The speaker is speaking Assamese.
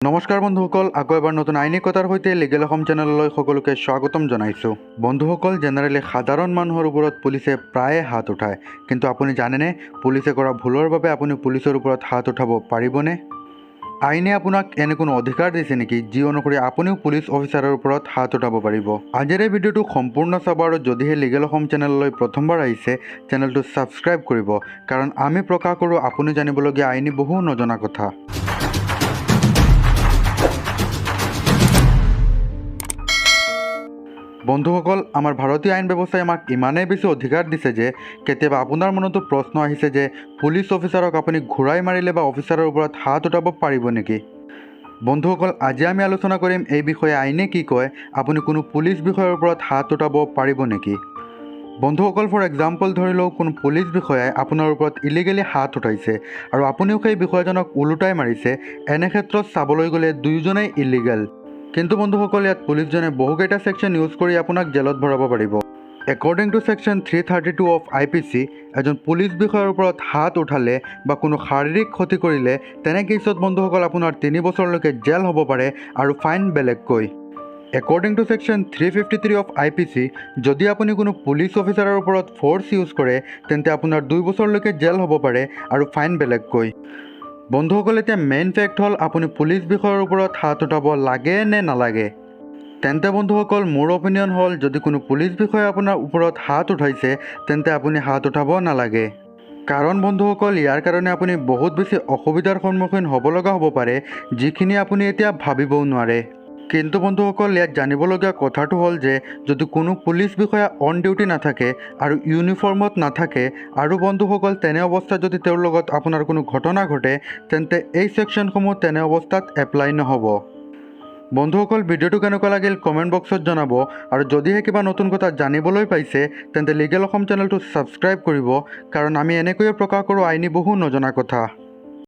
নমস্কাৰ বন্ধুসকল, আকৌ এবাৰ নতুন আইনী কথাৰ সৈতে লিগেল অসম চেনেললৈ সকলোকে স্বাগতম জনাইছোঁ। বন্ধুসকল, জেনেৰেলি সাধাৰণ মানুহৰ ওপৰত পুলিচে প্ৰায়ে হাত উঠায়, কিন্তু আপুনি জানেনে পুলিচে কৰা ভুলৰ বাবে আপুনি পুলিচৰ ওপৰত হাত উঠাব পাৰিবনে? আইনে আপোনাক এনে কোনো অধিকাৰ দিছে নেকি যি অনুসৰি আপুনিও পুলিচ অফিচাৰৰ ওপৰত হাত উঠাব পাৰিব? আজিৰ এই ভিডিঅ'টো সম্পূৰ্ণ চাব আৰু যদিহে লিগেল অসম চেনেললৈ প্ৰথমবাৰ আহিছে চেনেলটো ছাবস্ক্ৰাইব কৰিব, কাৰণ আমি প্ৰকাশ কৰোঁ আপুনি জানিবলগীয়া আইনী বহু নজনা কথা। বন্ধুসকল, আমাৰ ভাৰতীয় আইন ব্যৱস্থাই আমাক ইমানেই বেছি অধিকাৰ দিছে যে কেতিয়াবা আপোনাৰ মনতো প্ৰশ্ন আহিছে যে পুলিচ অফিচাৰক আপুনি ঘূৰাই মাৰিলে বা অফিচাৰৰ ওপৰত হাত উঠাব পাৰিব নেকি? বন্ধুসকল, আজি আমি আলোচনা কৰিম এই বিষয়ে আইনে কি কয়, আপুনি কোনো পুলিচ বিষয়াৰ ওপৰত হাত উঠাব পাৰিব নেকি? বন্ধুসকল, ফৰ এক্সাম্পল ধৰি লওক কোনো পুলিচ বিষয়াই আপোনাৰ ওপৰত ইলিগেলি হাত উঠাইছে আৰু আপুনিও সেই বিষয়াজনক ওলোটাই মাৰিছে। এনে ক্ষেত্ৰত চাবলৈ গ'লে দুয়োজনেই ইলিগেল। কিন্তু বন্ধুসকল, ইয়াত পুলিচজনে বহুকেইটা ছেকশ্যন ইউজ কৰি আপোনাক জেলত ভৰাব পাৰিব। According to section 332 of IPC, এজন পুলিচ বিষয়াৰ ওপৰত হাত উঠালে বা কোনো শাৰীৰিক ক্ষতি কৰিলে তেনে কেছত বন্ধুসকল আপোনাৰ 3 বছৰলৈকে জেল হ'ব পাৰে আৰু ফাইন বেলেগকৈ। According to section 353 of IPC, যদি আপুনি কোনো পুলিচ অফিচাৰৰ ওপৰত ফ'ৰ্চ ইউজ কৰে তেন্তে আপোনাৰ 2 বছৰলৈকে জেল হ'ব পাৰে আৰু ফাইন বেলেগকৈ। বন্ধুসকল, এতিয়া মেইন ফেক্ট হ'ল আপুনি পুলিচ বিষয়াৰ ওপৰত হাত উঠাব লাগে নে নালাগে? তেন্তে বন্ধুসকল, মোৰ অপিনিয়ন হ'ল যদি কোনো পুলিচ বিষয়াই আপোনাৰ ওপৰত হাত উঠাইছে তেন্তে আপুনি হাত উঠাব নালাগে। কাৰণ বন্ধুসকল, ইয়াৰ কাৰণে আপুনি বহুত বেছি অসুবিধাৰ সন্মুখীন হ'ব লগা হ'ব পাৰে যিখিনি আপুনি এতিয়া ভাবিবও নোৱাৰে। কিন্তু বন্ধুসকল, ইয়াত জানিবলগীয়া কথাটো হ'ল যে যদি কোনো পুলিচ বিষয়া অন ডিউটি নাথাকে আৰু ইউনিফৰ্মত নাথাকে আৰু বন্ধুসকল তেনে অৱস্থাত যদি তেওঁৰ লগত আপোনাৰ কোনো ঘটনা ঘটে তেন্তে এই ছেকশ্যনসমূহ তেনে অৱস্থাত এপ্লাই নহ'ব। বন্ধুসকল, ভিডিঅ'টো কেনেকুৱা লাগিল কমেণ্ট বক্সত জনাব আৰু যদিহে কিবা নতুন কথা জানিবলৈ পাইছে তেন্তে লিগেল অসম চেনেলটো ছাবস্ক্ৰাইব কৰিব, কাৰণ আমি এনেকৈয়ে প্ৰকাশ কৰোঁ আইনী বহু নজনা কথা।